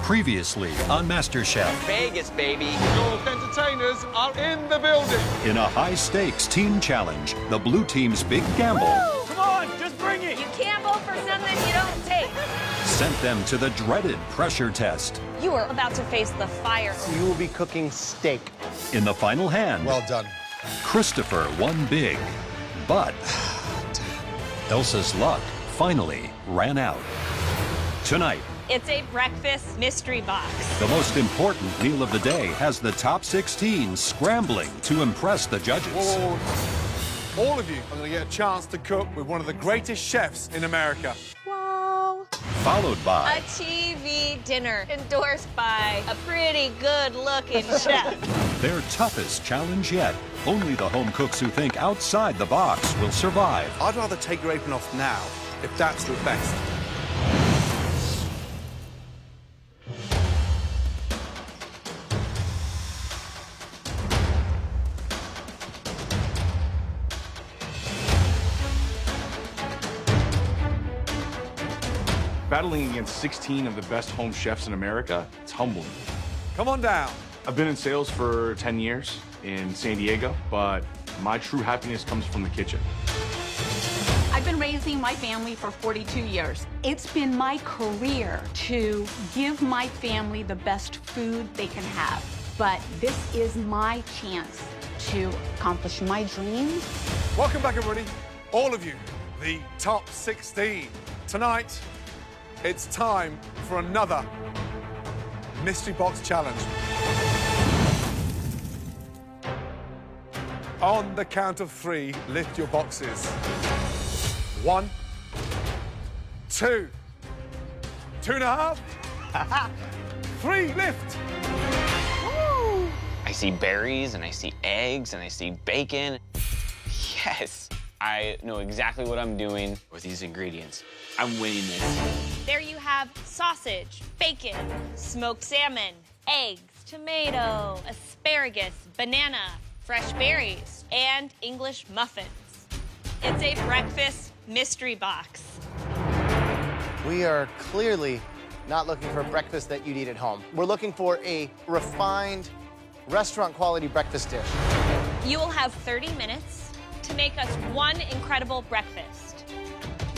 Previously on MasterChef. Vegas, baby. Your entertainers are in the building. In a high-stakes team challenge, the blue team's big gamble Woo! Come on, just bring it. You can't vote for something you don't take. sent them to the dreaded pressure test. You are about to face the fire. You will be cooking steak. In the final hand, Well done. Christopher won big, but Elsa's luck finally ran out. Tonight, It's a breakfast mystery box. the most important meal of the day has the top 16 scrambling to impress the judges. Whoa. All of you are going to get a chance to cook with one of the greatest chefs in America. Whoa. Followed by A TV dinner endorsed by a pretty good-looking chef. their toughest challenge yet. Only the home cooks who think outside the box will survive. I'd rather take your apron off now, if that's the best. Battling against 16 of the best home chefs in America, it's humbling. Come on down. I've been in sales for 10 years in San Diego, but my true happiness comes from the kitchen. I've been raising my family for 42 years. It's been my career to give my family the best food they can have. But this is my chance to accomplish my dreams. Welcome back, everybody. All of you, the top 16. Tonight, it's time for another Mystery Box Challenge. On the count of 3, lift your boxes. 1, 2, 2.5, 3, lift. I see berries, and I see eggs, and I see bacon. Yes, I know exactly what I'm doing with these ingredients. I'm winning this. There you have sausage, bacon, smoked salmon, eggs, tomato, asparagus, banana, fresh berries, and English muffins. It's a breakfast mystery box. We are clearly not looking for a breakfast that you'd eat at home. We're looking for a refined, restaurant-quality breakfast dish. You will have 30 minutes to make us one incredible breakfast.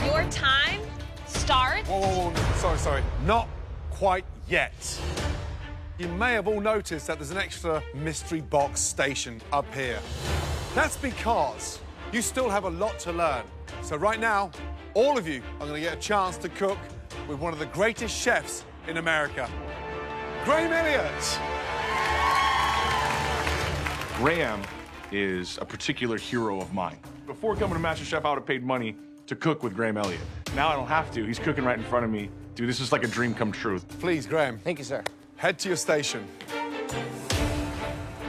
Your time starts... Whoa, sorry. Not quite yet. You may have all noticed that there's an extra mystery box station up here. That's because you still have a lot to learn. So right now, all of you are going to get a chance to cook with one of the greatest chefs in America, Graham Elliott. Graham is a particular hero of mine. Before coming to MasterChef, I would have paid money to cook with Graham Elliott. Now I don't have to. He's cooking right in front of me. Dude, this is like a dream come true. Please, Graham, Thank you, sir. head to your station.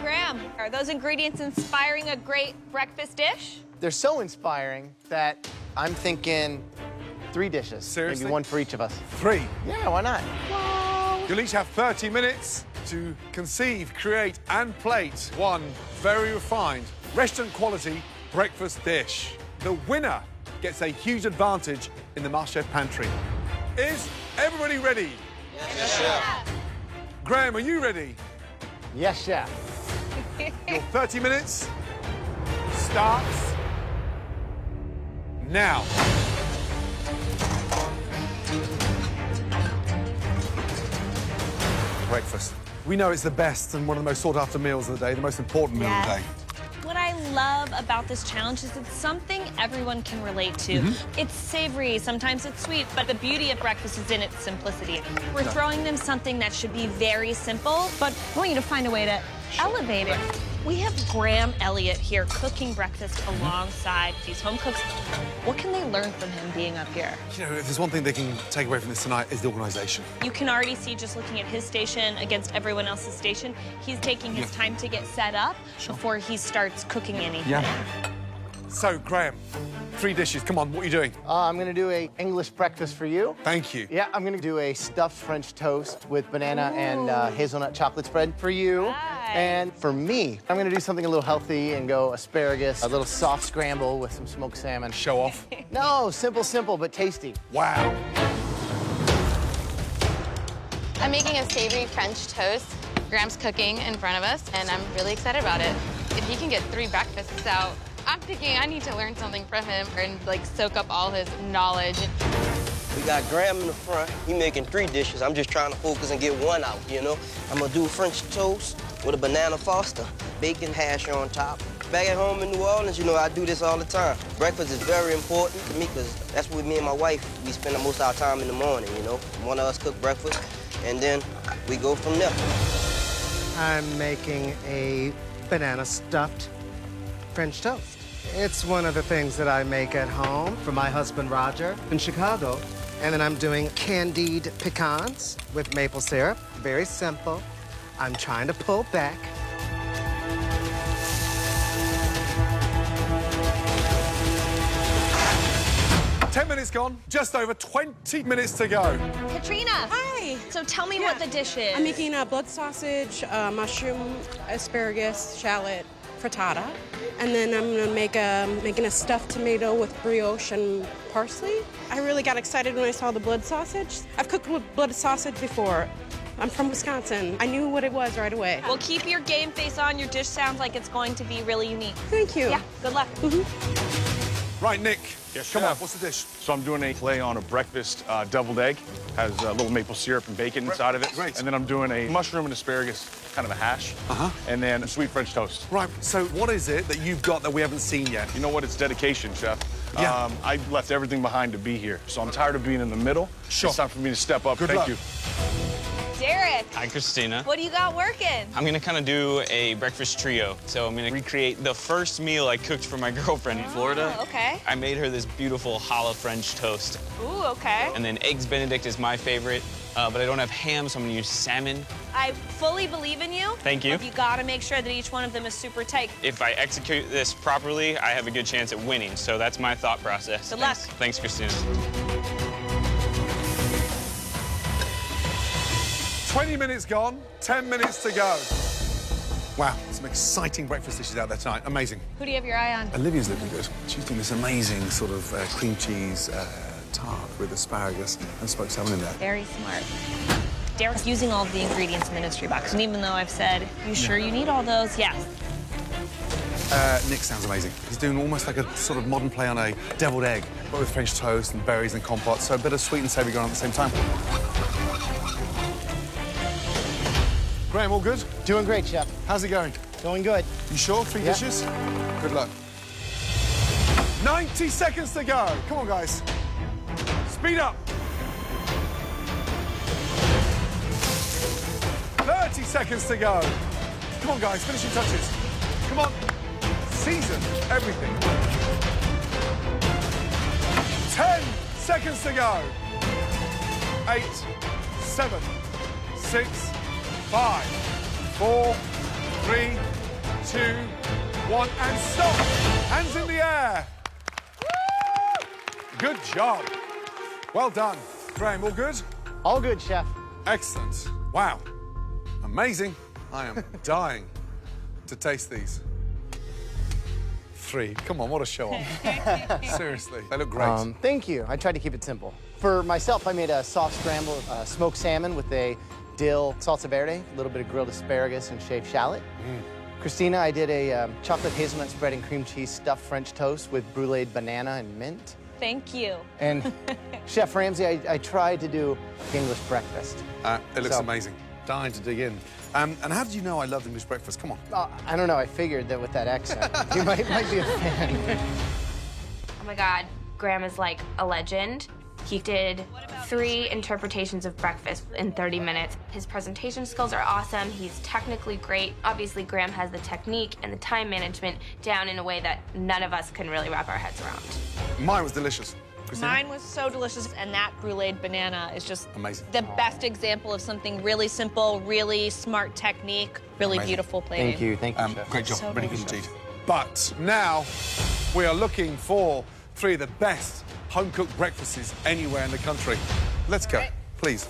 Graham, are those ingredients inspiring a great breakfast dish? They're so inspiring that I'm thinking 3 dishes. Seriously? Maybe one for each of us. 3. Yeah, why not? You'll each have 30 minutes to conceive, create, and plate one very refined, restaurant-quality breakfast dish. The winner gets a huge advantage in the MasterChef pantry. Is everybody ready? Yes, chef. Graham, are you ready? Yes, chef. Your 30 minutes starts now. Breakfast. We know it's the best and one of the most sought-after meals of the day, the most important meal of the day. What I love about this challenge is it's something everyone can relate to. It's savory, sometimes it's sweet, but the beauty of breakfast is in its simplicity. We're throwing them something that should be very simple, but I want you to find a way to elevate it. We have Graham Elliott here cooking breakfast alongside these home cooks. What can they learn from him being up here? You know, if there's one thing they can take away from this tonight is the organisation. You can already see, just looking at his station against everyone else's station, he's taking his time to get set up before he starts cooking anything. So, Graham, 3 dishes. Come on, what are you doing? I'm gonna do a English breakfast for you. Thank you. Yeah, I'm gonna do a stuffed French toast with banana and hazelnut chocolate spread for you. Nice. And for me, I'm gonna do something a little healthy and go asparagus, a little soft scramble with some smoked salmon. Show off. No, simple, but tasty. Wow. I'm making a savory French toast. Graham's cooking in front of us, and I'm really excited about it. If he can get 3 breakfasts out, I'm thinking I need to learn something from him and, like, soak up all his knowledge. We got Graham in the front. He making 3 dishes. I'm just trying to focus and get 1 out, you know? I'm gonna do French toast with a banana foster, bacon hash on top. Back at home in New Orleans, you know, I do this all the time. Breakfast is very important to me because that's what me and my wife, we spend most of our time in the morning, you know? One of us cook breakfast, and then we go from there. I'm making a banana stuffed French toast. It's one of the things that I make at home for my husband, Roger, in Chicago. And then I'm doing candied pecans with maple syrup. Very simple. I'm trying to pull back. Ten minutes gone, just over 20 minutes to go. Katrina. Hi. So tell me what the dish is. I'm making a blood sausage, mushroom, asparagus, shallot, frittata. And then I'm gonna making a stuffed tomato with brioche and parsley. I really got excited when I saw the blood sausage. I've cooked with blood sausage before. I'm from Wisconsin. I knew what it was right away. Well, keep your game face on. Your dish sounds like it's going to be really unique. Thank you. Yeah, good luck. Right, Nick. Yes, Come chef. on, what's the dish? So I'm doing a play on a breakfast deviled egg. Has a little maple syrup and bacon inside of it. Great. And then I'm doing a mushroom and asparagus, kind of a hash. And then a sweet French toast. Right, so what is it that you've got that we haven't seen yet? You know what? It's dedication, chef. Yeah. I left everything behind to be here. So I'm tired of being in the middle. Sure. It's time for me to step up. Good Thank luck. you. Derek, Hi, Christina. what do you got working? I'm gonna kind of do a breakfast trio. So I'm gonna recreate the first meal I cooked for my girlfriend in Florida. Oh, okay. I made her this beautiful challah French toast. Ooh, okay. And then eggs Benedict is my favorite, but I don't have ham, so I'm gonna use salmon. I fully believe in you. Thank you. But you gotta make sure that each one of them is super tight. If I execute this properly, I have a good chance at winning. So that's my thought process. Good luck. Thanks, Christina. 20 minutes gone, 10 minutes to go. Wow, some exciting breakfast dishes out there tonight. Amazing. Who do you have your eye on? Olivia's looking good. She's doing this amazing sort of cream cheese tart with asparagus and smoked salmon in there. Very smart. Derek's using all of the ingredients in the mystery box, and even though I've said, you sure you need all those? Yes. Nick sounds amazing. He's doing almost like a sort of modern play on a deviled egg, but with French toast and berries and compote, so a bit of sweet and savoury going on at the same time. Graham, all good? Doing great, Chef. How's it going? Going good. You sure? 3 Yeah. dishes? Good luck. 90 seconds to go. Come on, guys. Speed up. 30 seconds to go. Come on, guys. Finishing touches. Come on. Season everything. 10 seconds to go. 8, 7, 6, 5, 4, 3, 2, 1, and stop. Hands in the air. Woo! Good job. Well done. Graham, all good? All good, Chef. Excellent. Wow. Amazing. I am dying to taste these. 3. Come on, what a show off. Seriously, they look great. Thank you. I tried to keep it simple. For myself, I made a soft scrambled smoked salmon with a dill salsa verde, a little bit of grilled asparagus and shaved shallot. Christina, I did a chocolate hazelnut spread and cream cheese stuffed French toast with bruleed banana and mint. Thank you. And Chef Ramsay, I tried to do English breakfast. It looks amazing. Dying to dig in. And how did you know I loved English breakfast? Come on. I don't know, I figured that with that accent, you might be a fan. Oh my God, Graham is like a legend. He did 3 interpretations of breakfast in 30 minutes. His presentation skills are awesome. He's technically great. Obviously, Graham has the technique and the time management down in a way that none of us can really wrap our heads around. Mine was delicious. Christina? Mine was so delicious, and that bruleed banana is just amazing. The best example of something really simple, really smart technique, really beautiful plating. Thank you, Chef. Great job, So really good delicious. indeed. But now we are looking for 3 of the best home-cooked breakfasts anywhere in the country. Let's go, please.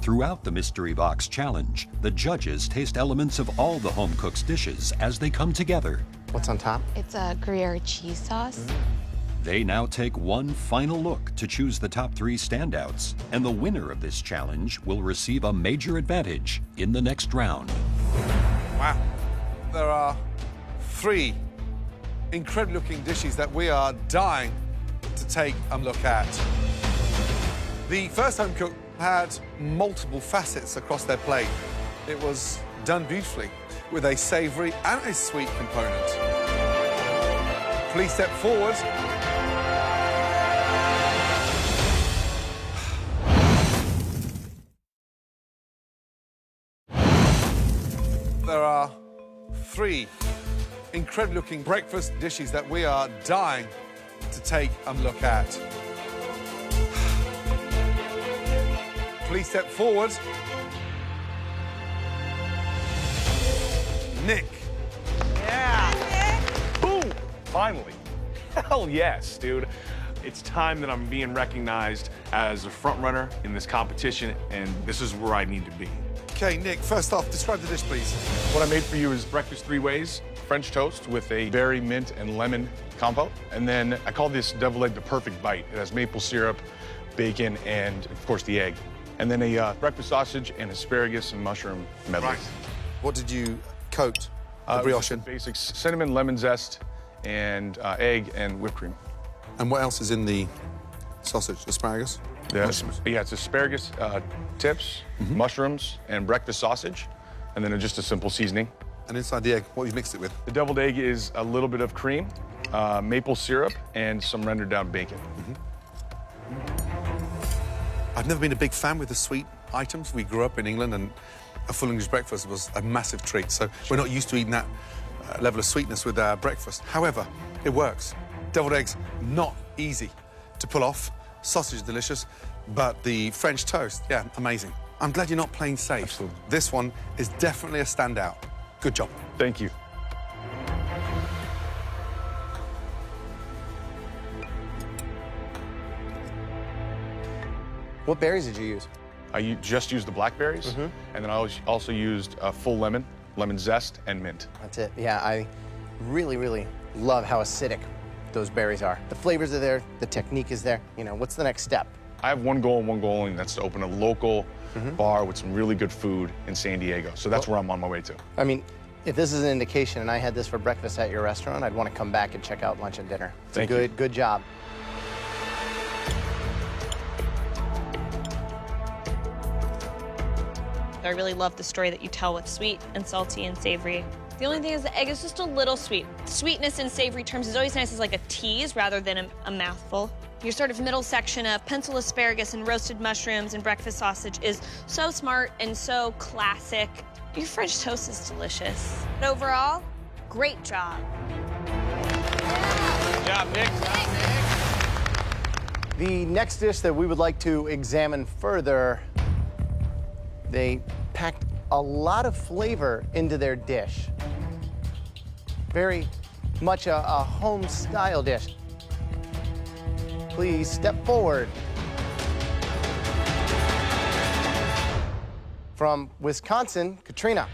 Throughout the Mystery Box Challenge, the judges taste elements of all the home cook's dishes as they come together. What's on top? It's a Gruyere cheese sauce. They now take one final look to choose the top 3 standouts, and the winner of this challenge will receive a major advantage in the next round. Wow. There are 3 incredible-looking dishes that we are dying to take a look at. The first home cook had multiple facets across their plate. It was done beautifully with a savoury and a sweet component. Please step forward. There are 3 incredible-looking breakfast dishes that we are dying to take a look at. Please step forward. Nick. Yeah. Boom! Finally. Hell yes, dude. It's time that I'm being recognized as a front runner in this competition, and this is where I need to be. Okay, Nick, first off, describe the dish, please. What I made for you is breakfast 3 ways. French toast with a berry, mint, and lemon compote. And then I call this deviled egg the perfect bite. It has maple syrup, bacon, and, of course, the egg. And then a breakfast sausage and asparagus and mushroom medley. Right. What did you coat the brioche in? Basics, cinnamon, lemon zest, and egg and whipped cream. And what else is in the sausage? Asparagus? Yes. Yeah, it's asparagus tips, mushrooms, and breakfast sausage, and then just a simple seasoning. And inside the egg, what have you mixed it with? The deviled egg is a little bit of cream, maple syrup, and some rendered down bacon. I've never been a big fan with the sweet items. We grew up in England, and a full English breakfast was a massive treat. So we're not used to eating that level of sweetness with our breakfast. However, it works. Deviled eggs, not easy to pull off. Sausage, delicious. But the French toast, yeah, amazing. I'm glad you're not playing safe. Absolutely. This one is definitely a standout. Good job. Thank you. What berries did you use? I just used the blackberries, and then I also used full lemon, lemon zest, and mint. That's it. Yeah, I really, really love how acidic those berries are. The flavors are there, the technique is there. You know, what's the next step? I have one goal and one goal only, and that's to open a local bar with some really good food in San Diego. So that's where I'm on my way to. I mean, if this is an indication and I had this for breakfast at your restaurant, I'd want to come back and check out lunch and dinner. It's Thank a you. good job. I really love the story that you tell with sweet and salty and savory. The only thing is the egg is just a little sweet. Sweetness in savory terms is always nice as like a tease rather than a mouthful. Your sort of middle section of pencil asparagus and roasted mushrooms and breakfast sausage is so smart and so classic. Your French toast is delicious. But overall, great job. Good job, Nick. The next dish that we would like to examine further, they packed a lot of flavor into their dish. Very much a home-style dish. Please step forward. From Wisconsin, Katrina.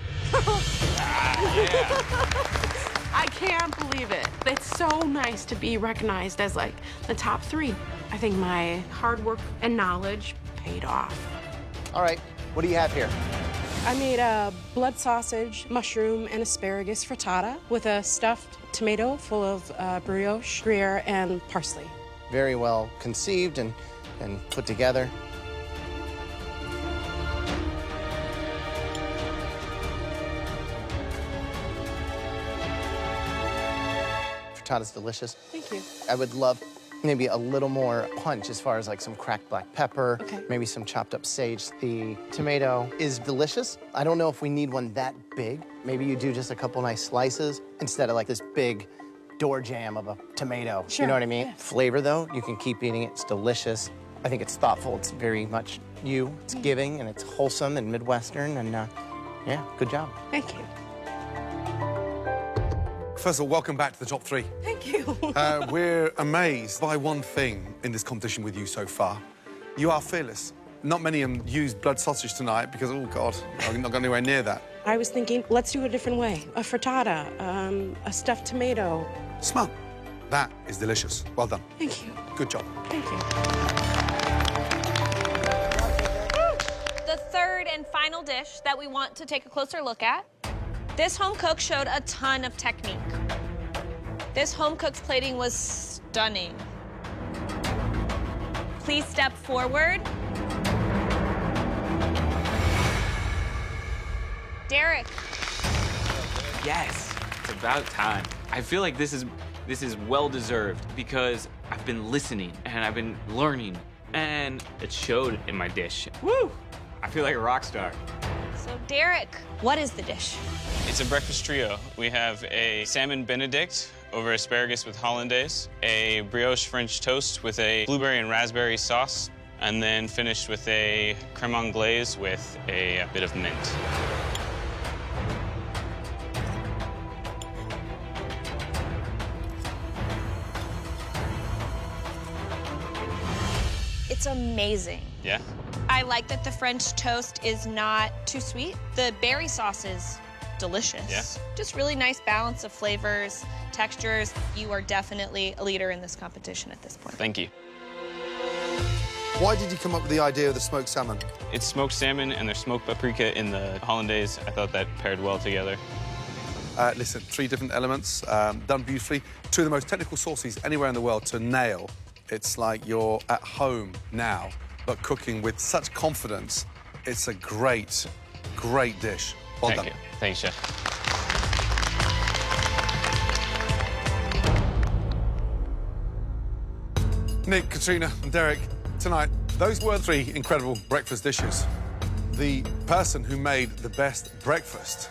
I can't believe it. It's so nice to be recognized as like the top 3. I think my hard work and knowledge paid off. All right, what do you have here? I made a blood sausage, mushroom, and asparagus frittata with a stuffed tomato full of brioche, Gruyere, and parsley. Very well conceived and put together. Frittata's delicious. Thank you. I would love maybe a little more punch as far as like some cracked black pepper, maybe some chopped up sage. The tomato is delicious. I don't know if we need one that big. Maybe you do just a couple nice slices instead of like this big door jam of a tomato. Sure. You know what I mean? Yes. Flavor though, you can keep eating it. It's delicious. I think it's thoughtful. It's very much you. It's giving and it's wholesome and Midwestern and yeah, good job. Thank you. First of all, welcome back to the top 3. Thank you. We're amazed by one thing in this competition with you so far. You are fearless. Not many of them used blood sausage tonight because, oh, God, I'm not going anywhere near that. I was thinking, let's do it a different way. A frittata, a stuffed tomato. Smart. That is delicious. Well done. Thank you. Good job. Thank you. The third and final dish that we want to take a closer look at. This home cook showed a ton of technique. This home cook's plating was stunning. Please step forward. Derek. Yes, it's about time. I feel like this is well-deserved because I've been listening and I've been learning and it showed in my dish. Woo! I feel like a rock star. So Derek, what is the dish? It's a breakfast trio. We have a salmon benedict over asparagus with hollandaise, a brioche French toast with a blueberry and raspberry sauce, and then finished with a creme anglaise with a bit of mint. It's amazing. Yeah? I like that the French toast is not too sweet. The berry sauce is delicious. Yeah. Just really nice balance of flavors, textures. You are definitely a leader in this competition at this point. Thank you. Why did you come up with the idea of the smoked salmon? It's smoked salmon and there's smoked paprika in the hollandaise. I thought that paired well together. Listen, 3 different elements, done beautifully. 2 of the most technical sauces anywhere in the world to nail. It's like you're at home now, but cooking with such confidence. It's a great, great dish. Well done. Thank you. Thanks, Chef. Nick, Katrina, and Derek, tonight, those were 3 incredible breakfast dishes. The person who made the best breakfast.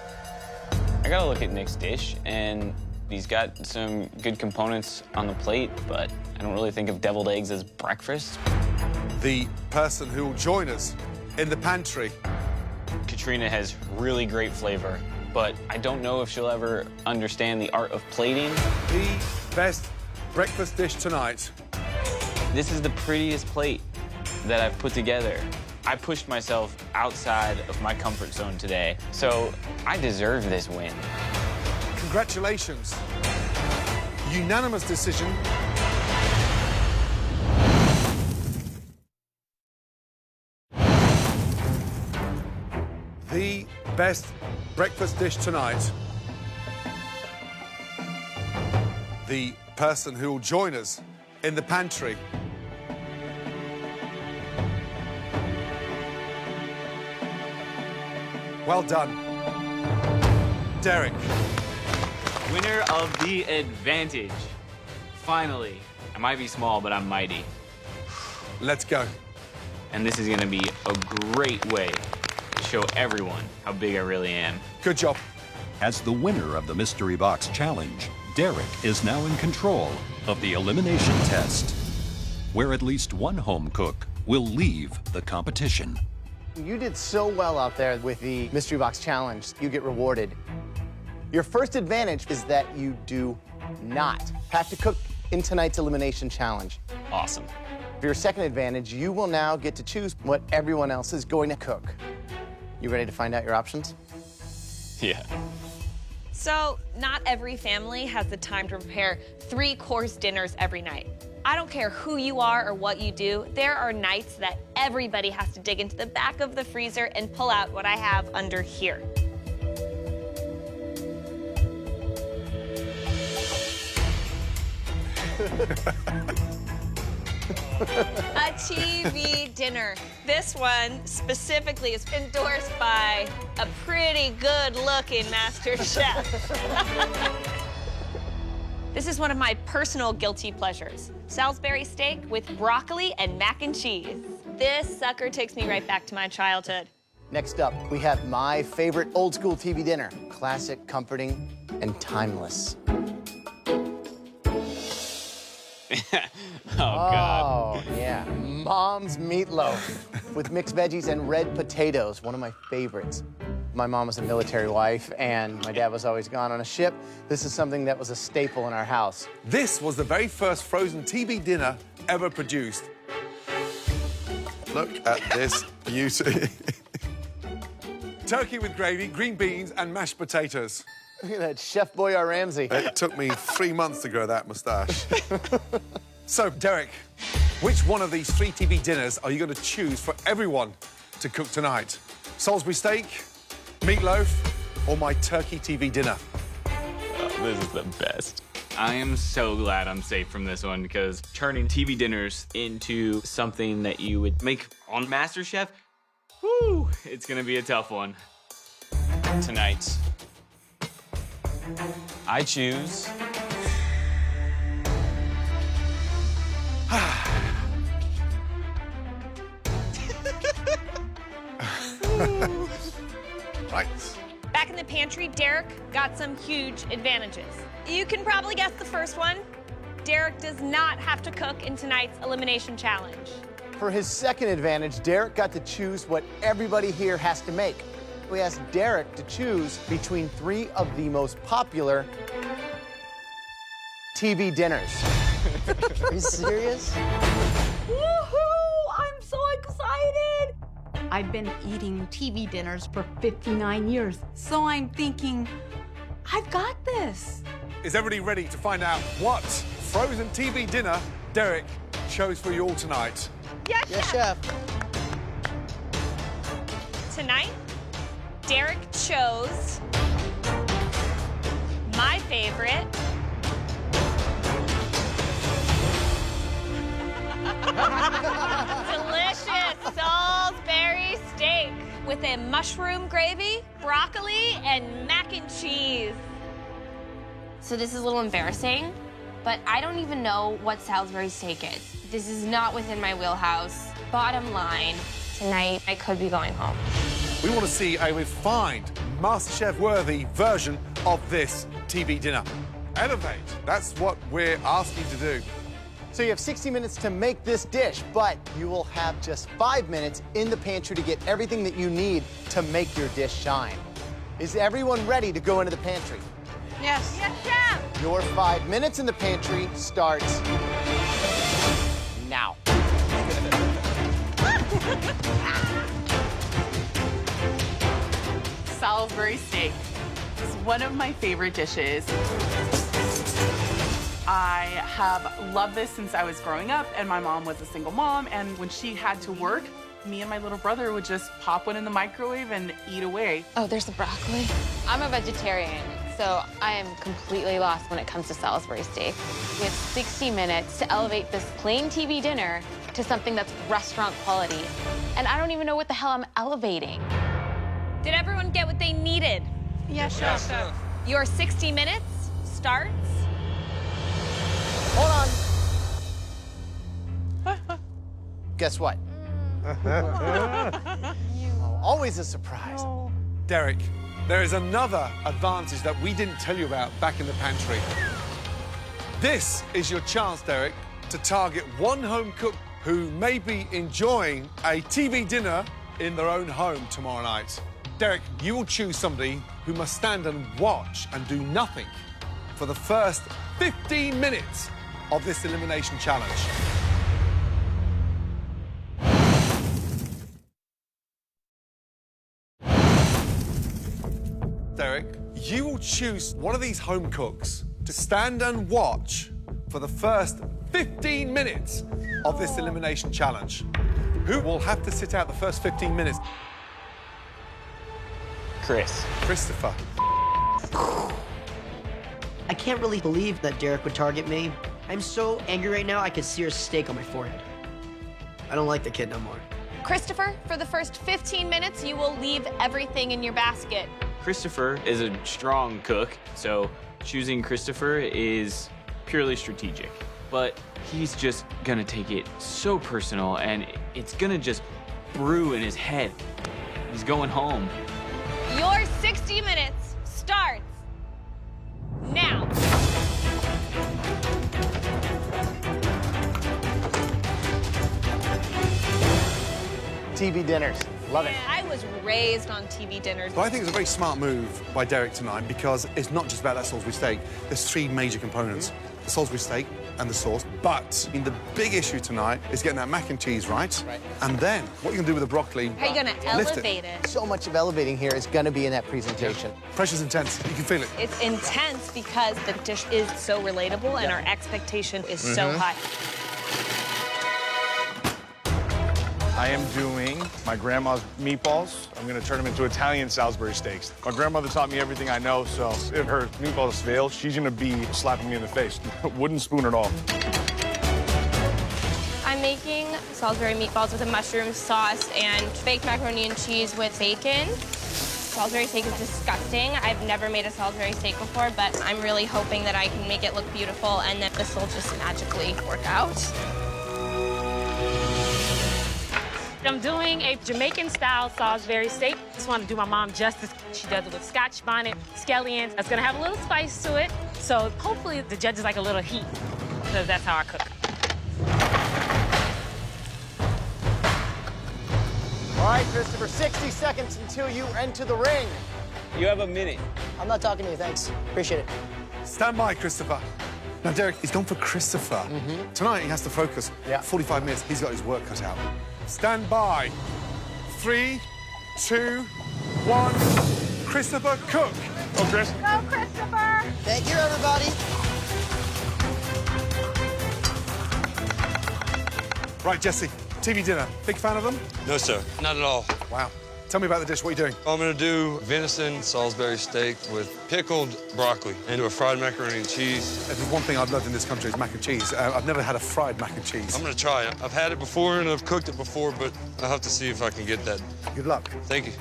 I gotta look at Nick's dish, and he's got some good components on the plate, but I don't really think of deviled eggs as breakfast. The person who will join us in the pantry. Katrina has really great flavor, but I don't know if she'll ever understand the art of plating. The best breakfast dish tonight. This is the prettiest plate that I've put together. I pushed myself outside of my comfort zone today, so I deserve this win. Congratulations. Unanimous decision. The best breakfast dish tonight. The person who will join us in the pantry. Well done. Derek. Winner of the advantage. Finally. I might be small, but I'm mighty. Let's go. And this is gonna be a great way to show everyone how big I really am. Good job. As the winner of the Mystery Box Challenge, Derek is now in control of the elimination test, where at least one home cook will leave the competition. You did so well out there with the Mystery Box Challenge. You get rewarded. Your first advantage is that you do not have to cook in tonight's elimination challenge. Awesome. For your second advantage, you will now get to choose what everyone else is going to cook. You ready to find out your options? Yeah. So, not every family has the time to prepare 3-course dinners every night. I don't care who you are or what you do, there are nights that everybody has to dig into the back of the freezer and pull out what I have under here. A TV dinner. This one specifically is endorsed by a pretty good-looking master chef. This is one of my personal guilty pleasures. Salisbury steak with broccoli and mac and cheese. This sucker takes me right back to my childhood. Next up, we have my favorite old school TV dinner. Classic, comforting, and timeless. Oh, God. Oh, yeah. Mom's meatloaf with mixed veggies and red potatoes, one of my favorites. My mom was a military wife, and my dad was always gone on a ship. This is something that was a staple in our house. This was the very first frozen TV dinner ever produced. Look at this beauty. Turkey with gravy, green beans, and mashed potatoes. Look at that, Chef Boyardee Ramsay. It took me 3 months to grow that moustache. So, Derek, which one of these 3 TV dinners are you going to choose for everyone to cook tonight? Salisbury steak, meatloaf, or my turkey TV dinner? Oh, this is the best. I am so glad I'm safe from this one, because turning TV dinners into something that you would make on MasterChef, whoo, it's gonna be a tough one. Tonight, I choose... Right. Back in the pantry, Derek got some huge advantages. You can probably guess the first one. Derek does not have to cook in tonight's elimination challenge. For his second advantage, Derek got to choose what everybody here has to make. We asked Derek to choose between 3 of the most popular TV dinners. Are you serious? Woohoo! I'm so excited! I've been eating TV dinners for 59 years, so I'm thinking, I've got this. Is everybody ready to find out what frozen TV dinner Derek chose for you all tonight? Yes, Yes, Chef. Chef. Tonight, Derek chose my favorite. Delicious Salisbury steak with a mushroom gravy, broccoli, and mac and cheese. So this is a little embarrassing, but I don't even know what Salisbury steak is. This is not within my wheelhouse. Bottom line, tonight I could be going home. We want to see a refined, MasterChef-worthy version of this TV dinner. Elevate. That's what we're asking you to do. So you have 60 minutes to make this dish, but you will have just 5 minutes in the pantry to get everything that you need to make your dish shine. Is everyone ready to go into the pantry? Yes. Yes, Chef. Your 5 minutes in the pantry starts now. Salisbury steak is one of my favorite dishes. I have loved this since I was growing up, and my mom was a single mom, and when she had to work, me and my little brother would just pop one in the microwave and eat away. Oh, there's the broccoli. I'm a vegetarian, so I am completely lost when it comes to Salisbury steak. We have 60 minutes to elevate this plain TV dinner to something that's restaurant quality. And I don't even know what the hell I'm elevating. Did everyone get what they needed? Yes, Chef. Your 60 minutes starts Hold on. Guess what? Always a surprise. Derek, there is another advantage that we didn't tell you about back in the pantry. This is your chance, Derek, to target one home cook who may be enjoying a TV dinner in their own home tomorrow night. Derek, you will choose somebody who must stand and watch and do nothing for the first 15 minutes of this elimination challenge. Derek, you will choose one of these home cooks to stand and watch for the first 15 minutes of this elimination challenge. Who will have to sit out the first 15 minutes? Christopher. I can't really believe that Derek would target me. I'm so angry right now, I could sear a steak on my forehead. I don't like the kid no more. Christopher, for the first 15 minutes, you will leave everything in your basket. Christopher is a strong cook, so choosing Christopher is purely strategic. But he's just gonna take it so personal, and it's gonna just brew in his head. He's going home. Your 60 minutes starts now. TV dinners. Love it. Yeah, I was raised on TV dinners. But I think it's a very smart move by Derek tonight because it's not just about that Salisbury steak. There's 3 major components. The Salisbury steak, and the sauce. But the big issue tonight is getting that mac and cheese right. And then what you can do with the broccoli. How are you going to elevate it? So much of elevating here is going to be in that presentation. Pressure's intense. You can feel it. It's intense because the dish is so relatable and our expectation is so high. I am doing my grandma's meatballs. I'm gonna turn them into Italian Salisbury steaks. My grandmother taught me everything I know, so if her meatballs fail, she's gonna be slapping me in the face. Wooden spoon at all. I'm making Salisbury meatballs with a mushroom sauce and baked macaroni and cheese with bacon. Salisbury steak is disgusting. I've never made a Salisbury steak before, but I'm really hoping that I can make it look beautiful and that this will just magically work out. I'm doing a Jamaican-style Salisbury steak. Just want to do my mom justice. She does it with Scotch bonnet, scallions. It's going to have a little spice to it. So hopefully the judges like a little heat, because that's how I cook. All right, Christopher, 60 seconds until you enter the ring. You have a minute. I'm not talking to you, thanks. Appreciate it. Stand by, Christopher. Now, Derek, he's gone for Christopher. Tonight, he has to focus. 45 minutes, he's got his work cut out. Stand by. 3, 2, 1. Christopher, cook. Oh, Chris. Go, Christopher! Thank you, everybody. Right, Jesse, TV dinner. Big fan of them? No, sir. Not at all. Wow. Tell me about the dish. What are you doing? I'm gonna do venison Salisbury steak with pickled broccoli and do a fried macaroni and cheese. If there's one thing I've loved in this country is mac and cheese. I've never had a fried mac and cheese. I'm gonna try it. I've had it before and I've cooked it before, but I'll have to see if I can get that. Good luck. Thank you.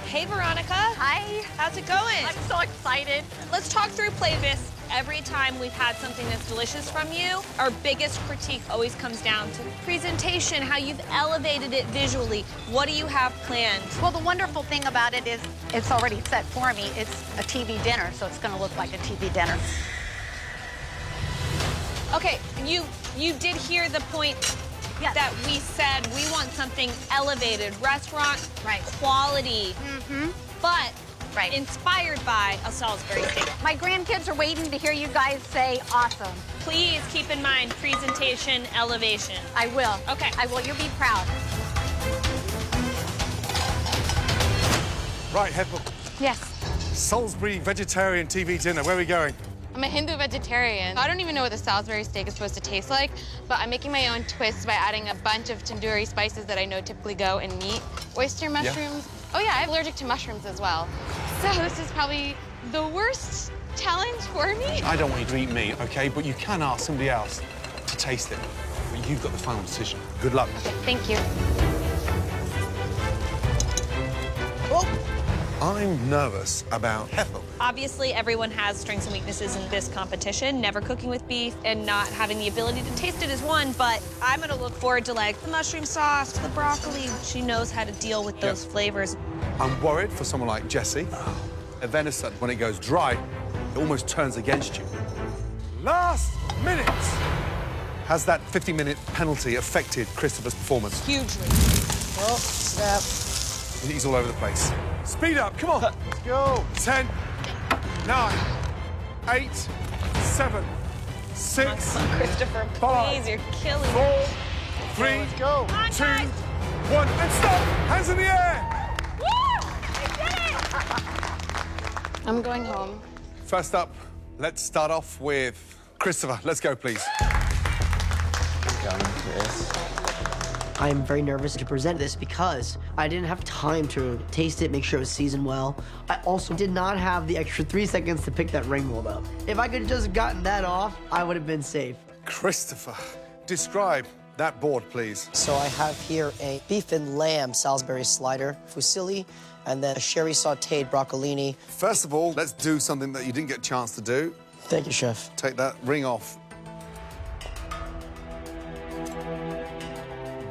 Hey, Veronica. Hi. How's it going? I'm so excited. Let's talk through Playlist. Every time we've had something that's delicious from you, our biggest critique always comes down to presentation, how you've elevated it visually. What do you have planned? Well, the wonderful thing about it is it's already set for me. It's a TV dinner, so it's going to look like a TV dinner. Okay, you did hear the point that we said we want something elevated, restaurant quality, but inspired by a Salisbury steak. My grandkids are waiting to hear you guys say awesome. Please keep in mind presentation, elevation. I will. Okay. I will. You'll be proud. Right, Heather. Yes. Salisbury vegetarian TV dinner. Where are we going? I'm a Hindu vegetarian. I don't even know what the Salisbury steak is supposed to taste like, but I'm making my own twist by adding a bunch of tandoori spices that I know typically go in meat. Oyster mushrooms. Oh yeah, I'm allergic to mushrooms as well. So this is probably the worst challenge for me. I don't want you to eat meat, okay? But you can ask somebody else to taste it. But you've got the final decision. Good luck. Okay, thank you. I'm nervous about Hethel. Obviously, everyone has strengths and weaknesses in this competition. Never cooking with beef and not having the ability to taste it is one, but I'm gonna look forward to like the mushroom sauce, the broccoli. She knows how to deal with those flavors. I'm worried for someone like Jesse. A venison, when it goes dry, it almost turns against you. Last minute! Has that 50-minute penalty affected Christopher's performance? Hugely. Oh, snap. He's all over the place. Speed up, come on. Let's go. 10, 9, 8, 7, 6, Christopher, 5, please, you're killing 4, me. 3, Let's go. 2, 1, and stop! Hands in the air! Woo! I did it! I'm going home. First up, let's start off with Christopher. Let's go, please. I'm very nervous to present this because I didn't have time to taste it, make sure it was seasoned well. I also did not have the extra 3 seconds to pick that ring mold up. If I could have just gotten that off, I would have been safe. Christopher, describe that board, please. So I have here a beef and lamb Salisbury slider, fusilli, and then a sherry sauteed broccolini. First of all, let's do something that you didn't get a chance to do. Thank you, chef. Take that ring off.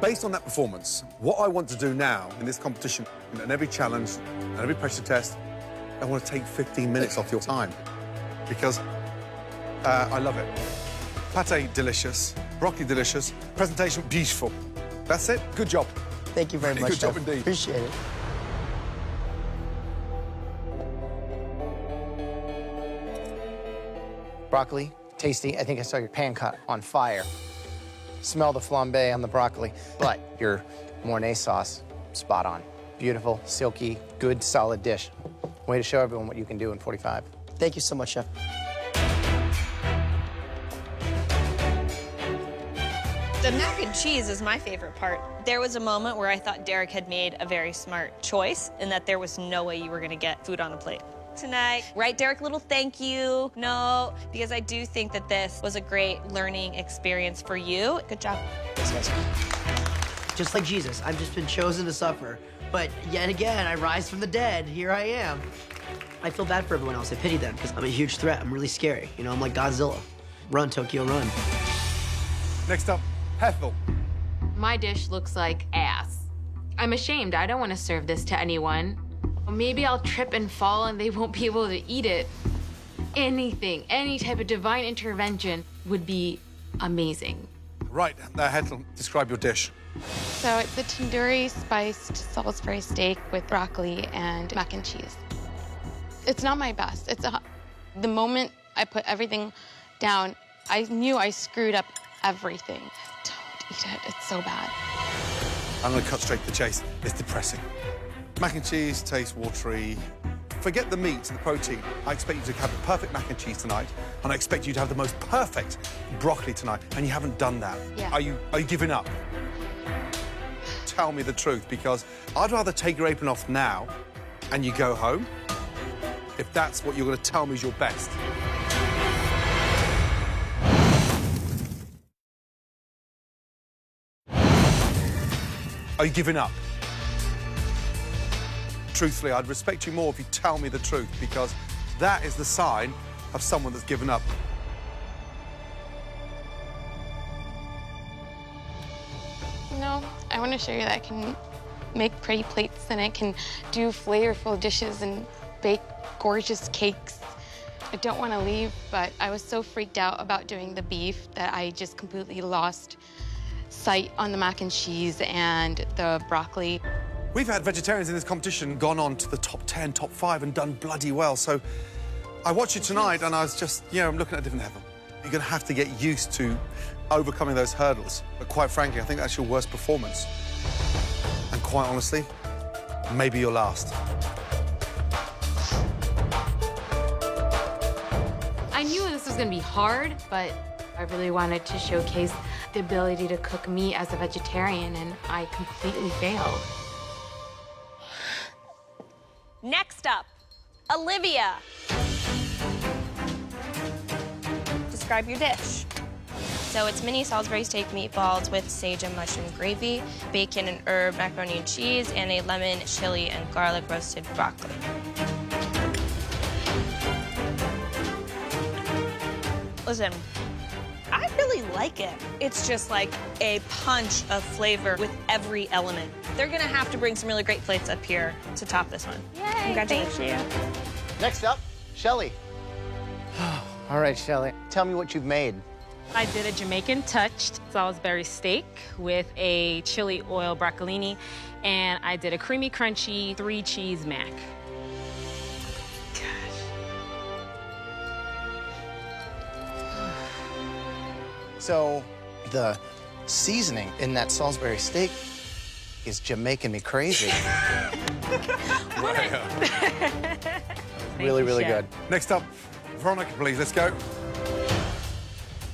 Based on that performance, what I want to do now in this competition, and every challenge, and every pressure test, I want to take 15 minutes off your time. Because I love it. Pate, delicious. Broccoli, delicious. Presentation, beautiful. That's it. Good job. Thank you very much, Good job chef. indeed. Appreciate it. Broccoli, tasty. I think I saw your pan cut on fire. Smell the flambe on the broccoli. But your Mornay sauce, spot on. Beautiful, silky, good, solid dish. Way to show everyone what you can do in 45. Thank you so much, Chef. The mac and cheese is my favorite part. There was a moment where I thought Derek had made a very smart choice and that there was no way you were gonna get food on a plate tonight. Right, Derek, little thank you. No, because I do think that this was a great learning experience for you. Good job. Thanks, guys. Just like Jesus, I've just been chosen to suffer. But yet again, I rise from the dead. Here I am. I feel bad for everyone else. I pity them because I'm a huge threat. I'm really scary. You know, I'm like Godzilla. Run, Tokyo, run. Next up, Hethel. My dish looks like ass. I'm ashamed. I don't want to serve this to anyone. Maybe I'll trip and fall and they won't be able to eat it. Anything, any type of divine intervention would be amazing. Right, Hethel, describe your dish. So it's a tandoori spiced Salisbury steak with broccoli and mac and cheese. It's not my best. The moment I put everything down, I knew I screwed up everything. Don't eat it. It's so bad. I'm going to cut straight to the chase. It's depressing. Mac and cheese tastes watery. Forget the meat and the protein. I expect you to have the perfect mac and cheese tonight, and I expect you to have the most perfect broccoli tonight, and you haven't done that. Yeah. Are you giving up? Tell me the truth, because I'd rather take your apron off now and you go home, if that's what you're going to tell me is your best. Are you giving up? Truthfully, I'd respect you more if you tell me the truth, because that is the sign of someone that's given up. No, I want to show you that I can make pretty plates and I can do flavorful dishes and bake gorgeous cakes. I don't want to leave, but I was so freaked out about doing the beef that I just completely lost sight on the mac and cheese and the broccoli. We've had vegetarians in this competition gone on to the top 10, top 5 and done bloody well. So I watched you tonight and I was just, I'm looking at a different Heather. You're going to have to get used to overcoming those hurdles. But quite frankly, I think that's your worst performance. And quite honestly, maybe your last. I knew this was going to be hard, but I really wanted to showcase the ability to cook meat as a vegetarian, and I completely failed. Next up, Olivia. Describe your dish. So it's mini Salisbury steak meatballs with sage and mushroom gravy, bacon and herb macaroni and cheese, and a lemon, chili, and garlic roasted broccoli. Listen, I really like it. It's just like a punch of flavor with every element. They're gonna have to bring some really great plates up here to top this one. Yay, Congratulations. thank you. Next up, Shelly. All right, Shelly, tell me what you've made. I did a Jamaican touched Salisbury steak with a chili oil broccolini, and I did a creamy, crunchy 3-cheese mac. So the seasoning in that Salisbury steak is Jamaican me crazy. Really, really good. Next up, Veronica, please, let's go.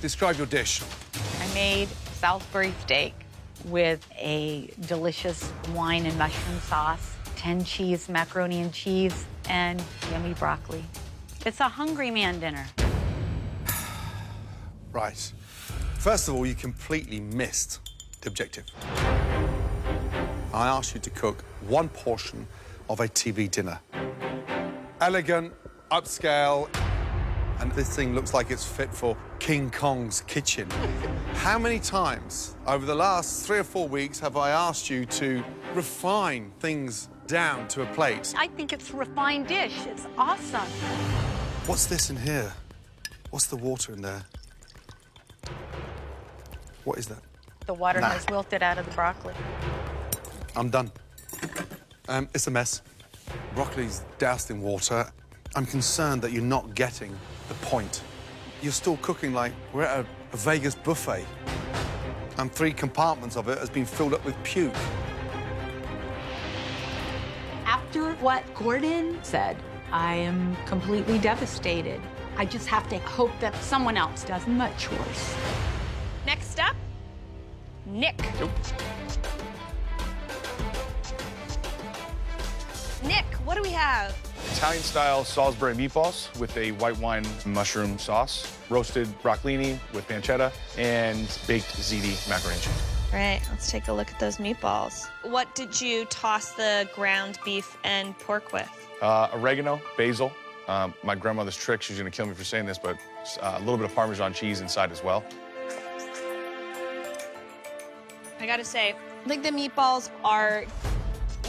Describe your dish. I made Salisbury steak with a delicious wine and mushroom sauce, 10 cheese, macaroni and cheese, and yummy broccoli. It's a hungry man dinner. Right. First of all, you completely missed the objective. I asked you to cook one portion of a TV dinner. Elegant, upscale, and this thing looks like it's fit for King Kong's kitchen. How many times over the last 3 or 4 weeks have I asked you to refine things down to a plate? I think it's a refined dish. It's awesome. What's this in here? What's the water in there? What is that? The water has wilted out of the broccoli. I'm done. It's a mess. Broccoli's doused in water. I'm concerned that you're not getting the point. you're still cooking like we're at a Vegas buffet. And 3 compartments of it has been filled up with puke. After what Gordon said, I am completely devastated. I just have to hope that someone else does much worse. Next up, Nick. Nick, what do we have? Italian-style Salisbury meatballs with a white wine mushroom sauce, roasted broccolini with pancetta, and baked ziti macaroni and cheese. All right, let's take a look at those meatballs. What did you toss the ground beef and pork with? Oregano, basil. My grandmother's trick, she's gonna kill me for saying this, but a little bit of Parmesan cheese inside as well. I gotta say, I think the meatballs are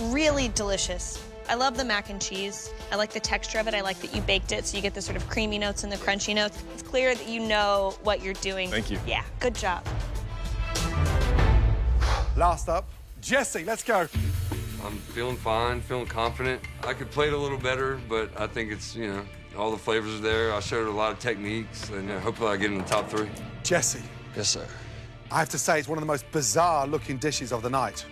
really delicious. I love the mac and cheese. I like the texture of it. I like that you baked it, so you get the sort of creamy notes and the crunchy notes. It's clear that you know what you're doing. Thank you. Yeah, good job. Last up, Jesse, let's go. I'm feeling fine, feeling confident. I could play it a little better, but I think it's, you know, all the flavors are there. I showed a lot of techniques, and hopefully I get in the top 3. Jesse. Yes, sir. I have to say, it's one of the most bizarre-looking dishes of the night.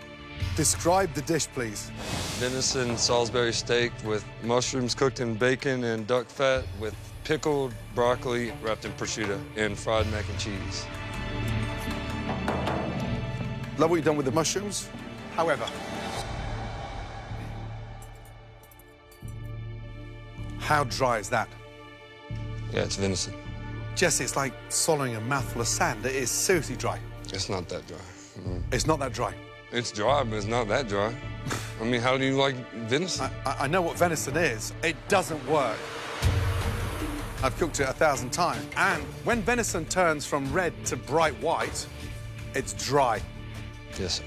Describe the dish, please. Venison Salisbury steak with mushrooms cooked in bacon and duck fat with pickled broccoli wrapped in prosciutto and fried mac and cheese. Love what you've done with the mushrooms. However, how dry is that? Yeah, it's venison. Jesse, it's like swallowing a mouthful of sand. It is seriously dry. It's not that dry. It's not that dry. It's dry, but it's not that dry. I mean, how do you like venison? I know what venison is. It doesn't work. I've cooked it 1,000 times. And when venison turns from red to bright white, it's dry. Yes, sir.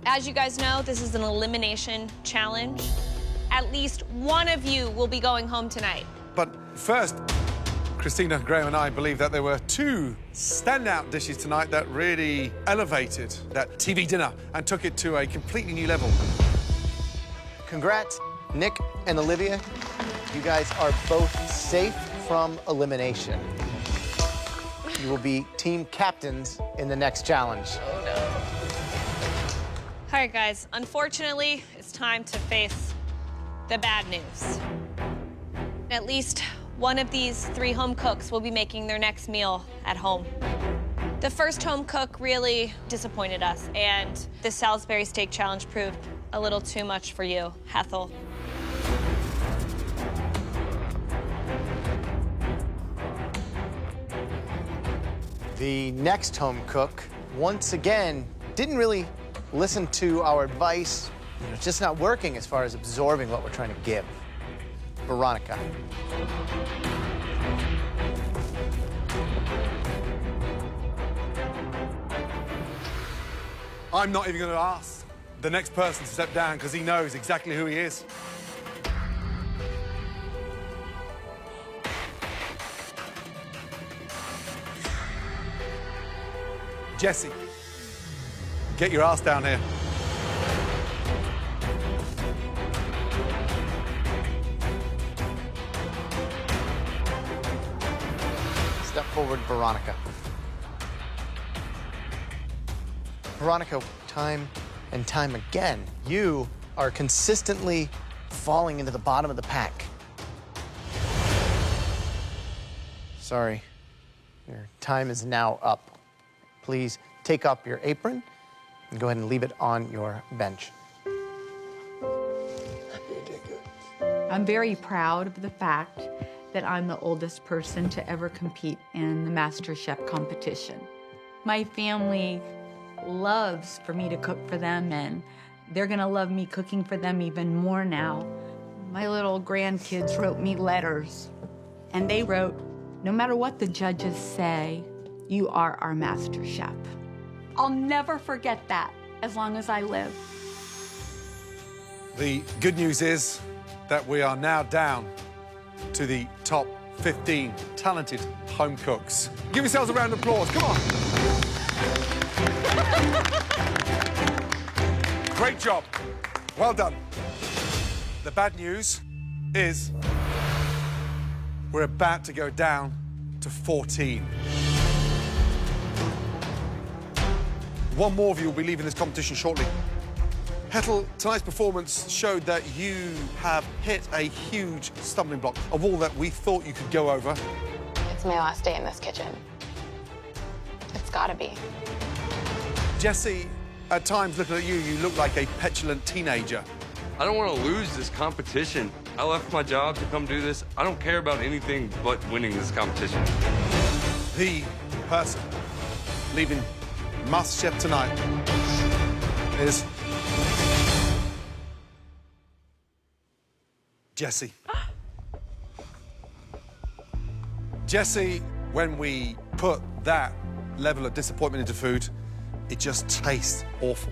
As you guys know, this is an elimination challenge. At least one of you will be going home tonight. But first, Christina, Graham, and I believe that there were 2 standout dishes tonight that really elevated that TV dinner and took it to a completely new level. Congrats, Nick and Olivia. You guys are both safe from elimination. You will be team captains in the next challenge. Oh, no. All right, guys, unfortunately, it's time to face the bad news. At least one of these 3 home cooks will be making their next meal at home. The first home cook really disappointed us, and the Salisbury steak challenge proved a little too much for you, Hethel. The next home cook, once again, didn't really listen to our advice. You know, it's just not working as far as absorbing what we're trying to give. Veronica. I'm not even going to ask the next person to step down because he knows exactly who he is. Jesse, get your ass down here. Step forward, Veronica. Veronica, time and time again, you are consistently falling into the bottom of the pack. Sorry, your time is now up. Please take up your apron and go ahead and leave it on your bench. I'm very proud of the fact that I'm the oldest person to ever compete in the MasterChef competition. My family loves for me to cook for them, and they're gonna love me cooking for them even more now. My little grandkids wrote me letters, and they wrote, "No matter what the judges say, you are our master chef." I'll never forget that as long as I live. The good news is that we are now down to the top 15 talented home cooks. Give yourselves a round of applause, come on. Great job, well done. The bad news is we're about to go down to 14. One more of you will be leaving this competition shortly. Hettel, tonight's performance showed that you have hit a huge stumbling block, a wall that we thought you could go over. It's my last day in this kitchen. It's gotta be. Jesse, at times looking at you, you look like a petulant teenager. I don't want to lose this competition. I left my job to come do this. I don't care about anything but winning this competition. The person leaving MasterChef tonight is Jesse. Jesse, when we put that level of disappointment into food, it just tastes awful.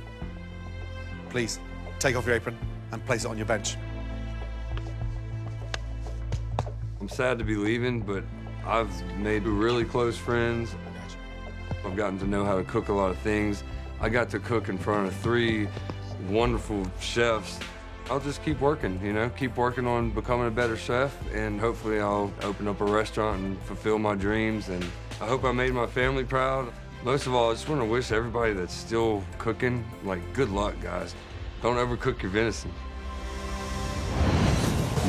Please, take off your apron and place it on your bench. I'm sad to be leaving, but I've made really close friends. I've gotten to know how to cook a lot of things. I got to cook in front of 3 wonderful chefs. I'll just keep working, you know, keep working on becoming a better chef, and hopefully I'll open up a restaurant and fulfill my dreams, and I hope I made my family proud. Most of all, I just want to wish everybody that's still cooking, like, good luck, guys. Don't overcook your venison.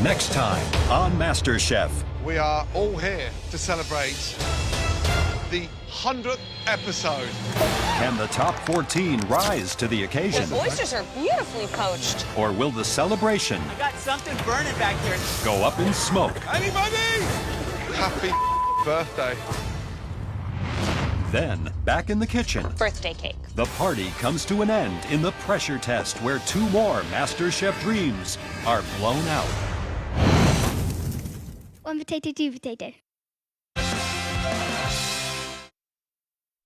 Next time on MasterChef. We are all here to celebrate the 100th episode. Can the top 14 rise to the occasion? The oysters are beautifully poached. Or will the celebration I got something burning back here. go up in smoke? Anybody? Happy birthday. Then, back in the kitchen, Birthday cake. the party comes to an end in the pressure test where 2 more MasterChef dreams are blown out. 1 potato, 2 potato.